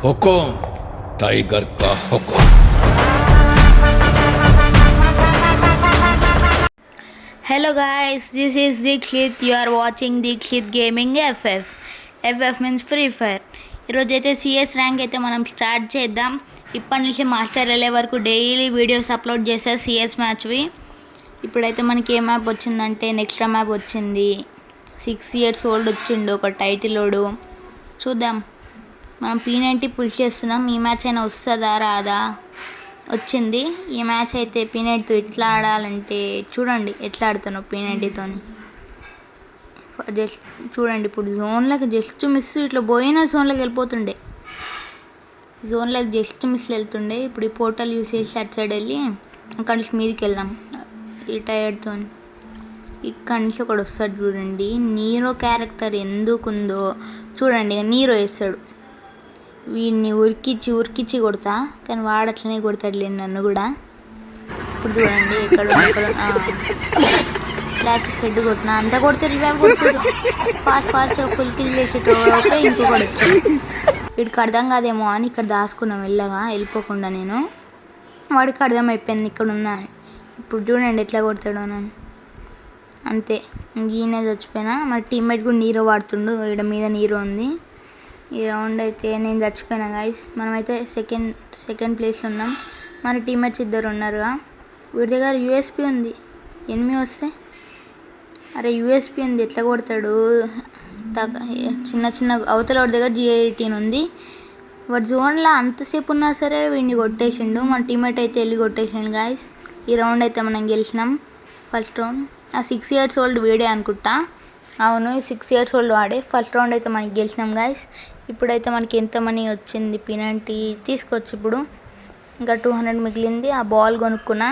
हुकुम tiger का हुकुम। Hello guys, this is Dikshit. You are watching Dikshit Gaming FF. FF means Free Fire. ఈరోజైతే CS rank అయితే మనం start చేద్దాం. ఇప్పటి నుంచి మాస్టర్ వెళ్ళే వరకు డైలీ వీడియోస్ అప్లోడ్ చేస్తా సిఎస్ మ్యాచ్వి. ఇప్పుడైతే మనకి ఏ మ్యాప్ వచ్చిందంటే నెక్స్ట్ మ్యాప్ వచ్చింది. 6 years ఓల్డ్ వచ్చిండు ఒక టైటిలోడు. చూద్దాం, మనం P90 పుష్ చేస్తున్నాం. ఈ మ్యాచ్ అయినా వస్తుందా రాదా? వచ్చింది. ఈ మ్యాచ్ అయితే P90తో ఎట్లా ఆడాలంటే చూడండి ఎట్లా ఆడుతాను P90తో. జస్ట్ చూడండి, ఇప్పుడు జోన్లోకి జస్ట్ మిస్ ఇట్లా పోయిన జోన్లోకి వెళ్ళిపోతుండే. జోన్లోకి జస్ట్ మిస్ వెళ్తుండే. ఇప్పుడు ఈ పోర్టల్ యూస్ చేసి అటు సైడ్ వెళ్ళి అక్కడి నుంచి మీదకి వెళ్దాం ఈ టైర్తో. ఇక్కడి నుంచి ఒకడు వస్తాడు చూడండి. నీరో క్యారెక్టర్ ఎందుకుందో చూడండి. నీరో వేస్తాడు, వీడిని ఉరికిచ్చి కొడతా, కానీ వాడు అట్లనే కొడతాడులే నన్ను కూడా. ఇప్పుడు చూడండి ఎక్కడ క్లాసిక్ హెడ్ కొట్టిన అంతా కొడితే రివైవ్ కొడుతాడు. ఫాస్ట్ ఫుల్ కిల్ చేసేటోకే ఇంకొకటి వచ్చాడు. వీడికి అర్థం కాదేమో అని ఇక్కడ దాచుకున్నాం వెళ్ళిపోకుండా. నేను వాడికి అర్థమైపోయింది ఇక్కడ ఉన్నా. ఇప్పుడు చూడండి ఎట్లా కొడతాడో నన్ను. అంతే, ఈయనే చచ్చిపోయినా. మన టీమ్మేట్ కూడా నీరో వాడుతుండు. ఇక్కడ మీద నీరో ఉంది. ఈ రౌండ్ అయితే నేను చచ్చిపోయినా గైస్. మనమైతే సెకండ్ ప్లేస్లో ఉన్నాం. మన టీమ్మేట్స్ ఇద్దరు ఉన్నారుగా. వీడి దగ్గర యూఎస్పీ ఉంది. ఎనిమిది వస్తే అరే యూఎస్పీ ఉంది ఎట్లా కొడతాడు? చిన్న అవతల వాడి దగ్గర G18 ఉంది. వాడి జోన్లో అంతసేపు ఉన్నా సరే వీడిని కొట్టేసిండు. మన టీమ్మేట్ అయితే వెళ్ళి కొట్టేసిండు గైస్. ఈ రౌండ్ అయితే మనం గెలిచినాం ఫస్ట్ రౌండ్. ఆ 6 years ఓల్డ్ వీడే అనుకుంటా. అవును, 6 years ఓల్డ్ వాడే. ఫస్ట్ రౌండ్ అయితే మనకి గెలిచినాం గైస్. ఇప్పుడైతే మనకి ఎంత మనీ వచ్చింది? P90 తీసుకోవచ్చు. ఇప్పుడు ఇంకా 200 మిగిలింది. ఆ బాల్ కొనుక్కున్నా.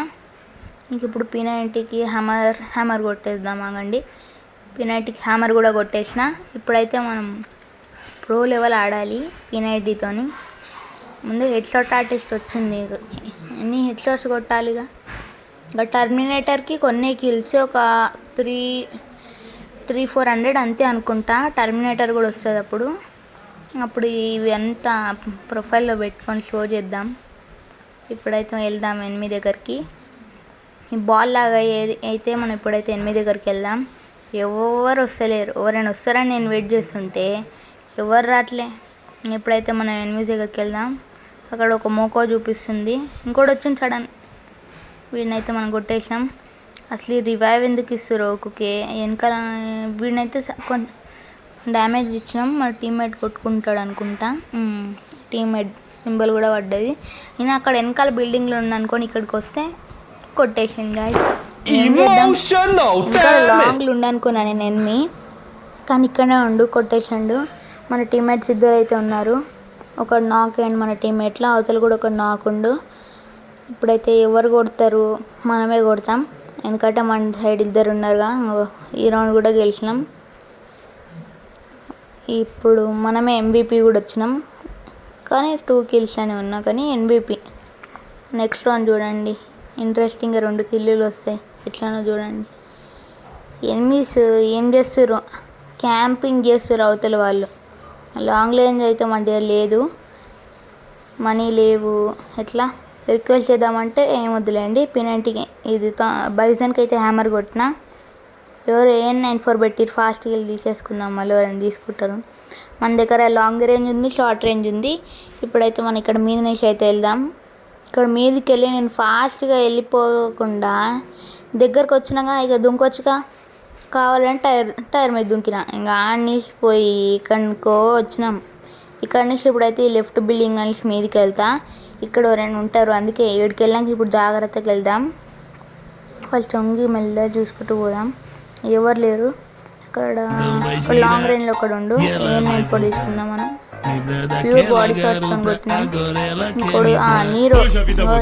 ఇంక ఇప్పుడు P90కి హ్యామర్ కొట్టేద్దాం. ఆగండి, P90కి హ్యామర్ కూడా కొట్టేసిన. ఇప్పుడైతే మనం ప్రో లెవెల్ ఆడాలి P90తోని. ముందు హెడ్ షాట్ ఆర్టిస్ట్ వచ్చింది. ఎన్ని హెడ్ షాట్స్ కొట్టాలిగా. ఇంకా టర్మినేటర్కి కొన్ని కిల్స్ ఒక 300-400 అంతే అనుకుంటా. టర్మినేటర్ కూడా వస్తుంది అప్పుడు ఇవి అంతా ప్రొఫైల్లో పెట్టుకొని షో చేద్దాం. ఇప్పుడైతే వెళ్దాం ఎనిమిది దగ్గరికి. ఈ బాల్ లాగా అయితే మనం ఇప్పుడైతే 8 దగ్గరికి వెళ్దాం. ఎవరు వస్తలేరు. ఎవరైనా వస్తారని నేను వెయిట్ చేస్తుంటే ఎవరు రావట్లే. ఇప్పుడైతే మనం 8 దగ్గరికి వెళ్దాం. అక్కడ ఒక మోకో చూపిస్తుంది. ఇంకోటి వచ్చింది సడన్. వీడినైతే మనం కొట్టేసాం. అసలు రివైవ్ ఎందుకు ఇస్తారు ఓకే వెనకాల? వీడినైతే కొంచెం డ్యామేజ్ ఇచ్చినాం. మన టీమ్మేట్ కొట్టుకుంటాడు అనుకుంటా. టీమ్మేట్ సింబల్ కూడా పడ్డది. నేను అక్కడ వెనకాల బిల్డింగ్లో ఉన్నాను అనుకోని ఇక్కడికి వస్తే కొట్టేసింది గాయస్. ఇంకా లాంగ్లో ఉండనుకున్నా నేను ఎనిమి, కానీ ఇక్కడనే కొట్టేసిండు. మన టీమ్మేట్స్ ఇద్దరు అయితే ఉన్నారు. ఒకడు నాక్ అయ్యండి మన టీమ్మేట్లో, అవతల కూడా ఒక నాక్ ఉండు. ఇప్పుడైతే ఎవరు కొడతారు? మనమే కొడతాం, ఎందుకంటే మన సైడ్ ఇద్దరు ఉన్నారుగా. ఈ రౌండ్ కూడా గెలిచినాం. ఇప్పుడు మనమే MVP కూడా వచ్చినాం, కానీ 2 kills అని ఉన్నా కానీ MVP. నెక్స్ట్ రౌండ్ చూడండి, ఇంట్రెస్టింగ్గా 2 kills వస్తాయి. ఎట్లానో చూడండి. ఎనిమిస్ ఏం చేస్తారు? క్యాంపింగ్ చేస్తారు అవతల వాళ్ళు. లాంగ్ రేంజ్ అయితే మన దగ్గర లేదు, మనీ లేవు. ఎట్లా రిక్వెస్ట్ చేద్దామంటే ఏం వద్దులేండి. P90కి ఇది బైజన్కి అయితే హ్యామర్ కొట్టిన. ఎవరు AN94 పెట్టి ఫాస్ట్గా వెళ్ళి తీసేసుకుందాం. మళ్ళీ ఎవరైనా తీసుకుంటారు. మన దగ్గర లాంగ్ రేంజ్ ఉంది, షార్ట్ రేంజ్ ఉంది. ఇప్పుడైతే మనం ఇక్కడ మీద నుంచి అయితే వెళ్దాం. ఇక్కడ మీదకి వెళ్ళి నేను ఫాస్ట్గా వెళ్ళిపోకుండా దగ్గరకు వచ్చినాక ఇక దుంకొచ్చుగా. కావాలంటే టైర్ మీద దుంకిన. ఇంకా ఆడిపోయి ఇక్కడికో వచ్చినాం. ఇక్కడ నుంచి ఇప్పుడైతే ఈ లెఫ్ట్ బిల్డింగ్ నుంచి మీదకి వెళ్తా. ఇక్కడ ఎవరైనా ఉంటారు, అందుకే 7కి వెళ్ళాక ఇప్పుడు జాగ్రత్తగా వెళ్దాం. ఫస్ట్ వంగి మెల్లగా చూసుకుంటూ పోదాం. ఎవరు లేరు అక్కడ. లాంగ్ రేంజ్లో ఒకడు ఉండు. AN94 తీసుకుందాం మనం. ప్యూర్ బాడీ షాట్స్ కొట్టినాం. ఇంకోడు నీరో.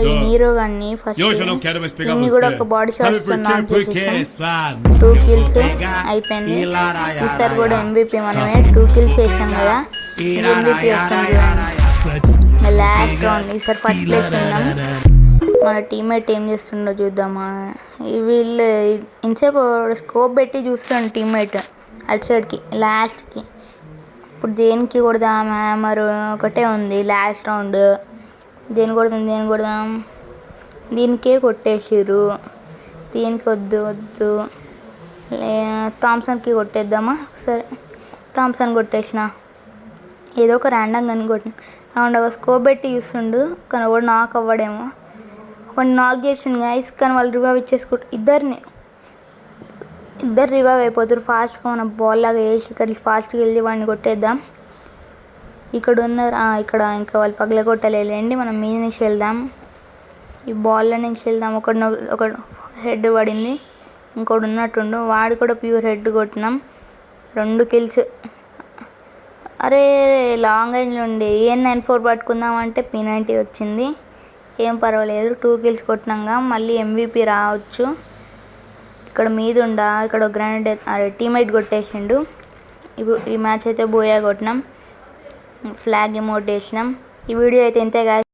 ఈ నీరో కానీ ఫస్ట్ ఇన్ని కూడా ఒక బాడీ షాట్స్ నాక్ చేసేసాం. 2 kills అయిపోయింది. ఈసారి కూడా MVP మనమే 2 kills చేసాం కదా. MVP వస్తుంది లాస్ట్ రౌండ్. ఈసారి ఫస్ట్ ప్లేస్ ఉన్నాం. మన టీమ్మేట్ ఏం చేస్తుండో చూద్దామా. వీళ్ళు ఇంతసేపు స్కోప్ పెట్టి చూస్తాను టీమ్మేట్ అటు సైడ్కి లాస్ట్కి. ఇప్పుడు దేనికి కొడదాం? హ్యామర్ ఒకటే ఉంది లాస్ట్ రౌండ్. దేనికి కొడదాం? దీనికే కొట్టేసిర్రు. దీనికి వద్దు. థామ్సన్కి కొట్టేద్దామా? సరే, థామ్సన్ కొట్టేసిన. ఏదో ఒక ర్యాండంగా అని కొట్టిన. అవును, స్కోప్ పెట్టి చూస్తుండు కానీ వాడు నాక్ అవ్వడేమో. వాడిని నాక్ చేసిండు గైస్, కానీ వాళ్ళు రివైవ్ ఇచ్చేసుకుంటారు. ఇద్దరు రివైవ్ అయిపోతారు ఫాస్ట్గా. మనం బాల్ లాగా వేసి ఇక్కడ ఫాస్ట్గా వెళ్ళి వాడిని కొట్టేద్దాం. ఇక్కడ ఉన్నారు. ఇక్కడ ఇంకా వాళ్ళు పగల కొట్టలేండి. మనం మీద నుంచి వెళ్దాం, ఈ బాల్లో నుంచి వెళ్దాం. ఒక హెడ్ పడింది, ఇంకోటి ఉన్నట్టుండు. వాడు కూడా ప్యూర్ హెడ్ కొట్టినాం. 2 kills. అరే లాంగ్ రేంజ్లో ఉండి AN94 పట్టుకుందామంటే P90 వచ్చింది. ఏం పర్వాలేదు, 2 kills కొట్టినాక మళ్ళీ MVP రావచ్చు. ఇక్కడ మీద ఇక్కడ గ్రానైట్ టీమేట్ కొట్టేసిండు. ఇప్పుడు ఈ మ్యాచ్ అయితే బోయా కొట్టినాం, ఫ్లాగ్ ఎమోట్ వేసినాం. ఈ వీడియో అయితే ఇంతే గాయ్స్.